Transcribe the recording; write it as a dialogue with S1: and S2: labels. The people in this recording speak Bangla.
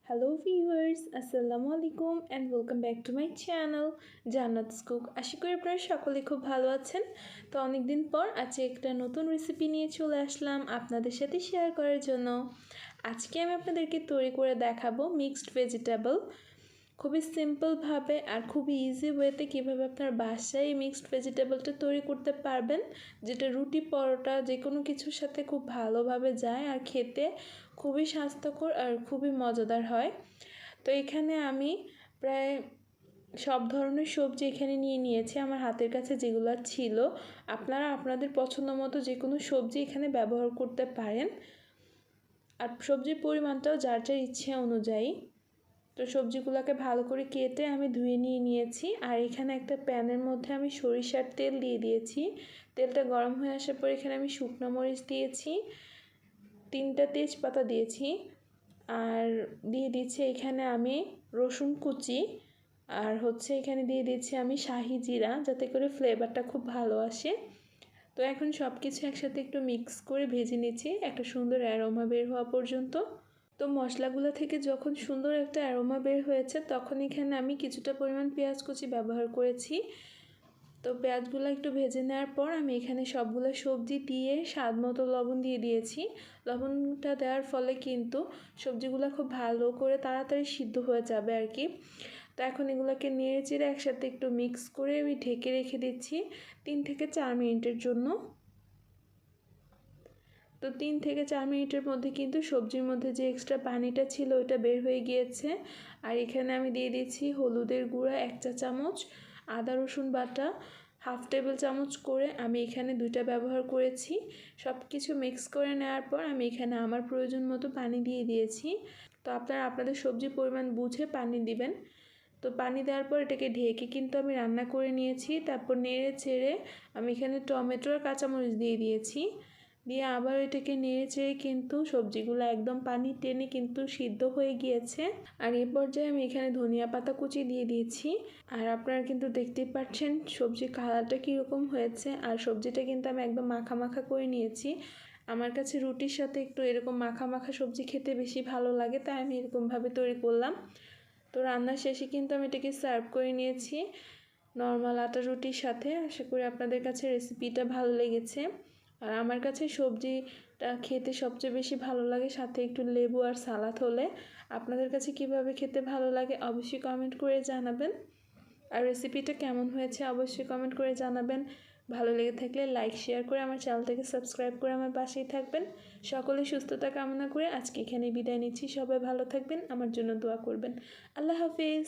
S1: Hello viewers, Assalamu alaikum and welcome back to my channel Jannat's Cook. আশা করি আপনারা সকলে খুব ভালো আছেন। তো অনেক দিন পর আজকে একটা নতুন রেসিপি নিয়ে চলে আসলাম আপনাদের সাথে শেয়ার করার জন্য। আজকে আমি আপনাদেরকে তৈরি করে দেখাবো মিক্সড ভেজিটেবল। খুবই সিম্পল ভাবে আর খুবই ইজি ওয়েতে কিভাবে আপনার বাসায় এই মিক্সড ভেজিটেবলটা তৈরি করতে পারবেন, যেটা রুটি পরোটা যে কোনো কিছুর সাথে খুব ভালোভাবে যায় আর খেতে খুবই স্বাস্থ্যকর আর খুবই মজাদার হয়। তো এখানে আমি প্রায় সব ধরনের সবজি এখানে নিয়েছি আমার হাতের কাছে যেগুলো ছিল। আপনারা আপনাদের পছন্দ মতো যে কোনো সবজি এখানে ব্যবহার করতে পারেন, আর সবজির পরিমাণটাও যার যার ইচ্ছে অনুযায়ী। তো সবজিগুলোকে ভালো করে কেটে আমি ধুয়ে নিয়েছি, আর এখানে একটা প্যানের মধ্যে আমি সরিষার তেল দিয়ে দিয়েছি। তেলটা গরম হয়ে আসার পর এখানে আমি শুকনো মরিচ দিয়েছি, 3টা তেজপাতা দিয়েছি, আর দিয়ে দিচ্ছি এখানে আমি রসুন কুচি, আর এখানে দিয়ে দিচ্ছি আমি শাহি জিরা, যাতে করে ফ্লেভারটা খুব ভালো আসে। তো এখন সব কিছু একসাথে একটু মিক্স করে ভেজে নিচ্ছি একটা সুন্দর অ্যারোমা বের হওয়া পর্যন্ত। তো মশলাগুলো থেকে যখন সুন্দর একটা অ্যারোমা বের হয়েছে তখন এখানে আমি কিছুটা পরিমাণ পেঁয়াজ কুচি ব্যবহার করেছি। তো পেঁয়াজগুলো একটু ভেজে নেওয়ার পর আমি এখানে সবগুলো সবজি দিয়ে স্বাদ মতো লবণ দিয়ে দিয়েছি। লবণটা দেওয়ার ফলে কিন্তু সবজিগুলো খুব ভালো করে তাড়াতাড়ি সিদ্ধ হয়ে যাবে আর কি। তো এখন এগুলোকে নেড়ে চেড়ে একসাথে একটু মিক্স করে আমি ঢেকে রেখে দিচ্ছি 3 থেকে 4 মিনিটের জন্য। তো 3 থেকে 4 মিনিটের মধ্যে কিন্তু সবজির মধ্যে যে এক্সট্রা পানিটা ছিল ওটা বের হয়ে গিয়েছে। আর এখানে আমি দিয়ে দিচ্ছি হলুদের গুঁড়া 1 চা চামচ, আদা রসুন বাটা 1/2 টেবিল চামচ করে আমি এখানে 2টা ব্যবহার করেছি। সব কিছু মিক্স করে নেওয়ার পর আমি এখানে আমার প্রয়োজন মতো পানি দিয়ে দিয়েছি। তো আপনারা আপনাদের সবজির পরিমাণ বুঝে পানি দিবেন। তো পানি দেওয়ার পর এটাকে ঢেকে কিন্তু আমি রান্না করে নিয়েছি। তারপর নেড়ে চেড়ে আমি এখানে টমেটো আর কাঁচামরিচ দিয়ে দিয়েছি, দিয়ে আবার এটাকে নেড়ে চেড়ে কিন্তু সবজিগুলো একদম পানি টেনে কিন্তু সিদ্ধ হয়ে গিয়েছে। আর এই পর্যায়ে আমি এখানে ধনিয়া পাতা কুচি দিয়ে দিয়েছি। আর আপনারা কিন্তু দেখতেই পাচ্ছেন সবজির কালারটা কীরকম হয়েছে, আর সবজিটা কিন্তু আমি একদম মাখা মাখা করে নিয়েছি। আমার কাছে রুটির সাথে একটু এরকম মাখা মাখা সবজি খেতে বেশি ভালো লাগে, তাই আমি এরকমভাবে তৈরি করলাম। তো রান্নার শেষে কিন্তু আমি এটাকে সার্ভ করে নিয়েছি নর্মাল আটা রুটির সাথে। আশা করি আপনাদের কাছে রেসিপিটা ভালো লেগেছে। আর আমার কাছে সবজিটা খেতে সবচেয়ে বেশি ভালো লাগে সাথে একটু লেবু আর সালাদ হলে। আপনাদের কাছে কিভাবে খেতে ভালো লাগে অবশ্যই কমেন্ট করে জানাবেন, আর রেসিপিটা কেমন হয়েছে অবশ্যই কমেন্ট করে জানাবেন। ভালো লেগে থাকলে লাইক শেয়ার করে আমার চ্যানেলটাকে সাবস্ক্রাইব করে আমার পাশেই থাকবেন। সকলে সুস্থতা কামনা করে আজকে এখানে বিদায় নিচ্ছি। সবাই ভালো থাকবেন, আমার জন্য দোয়া করবেন। আল্লাহ হাফিজ।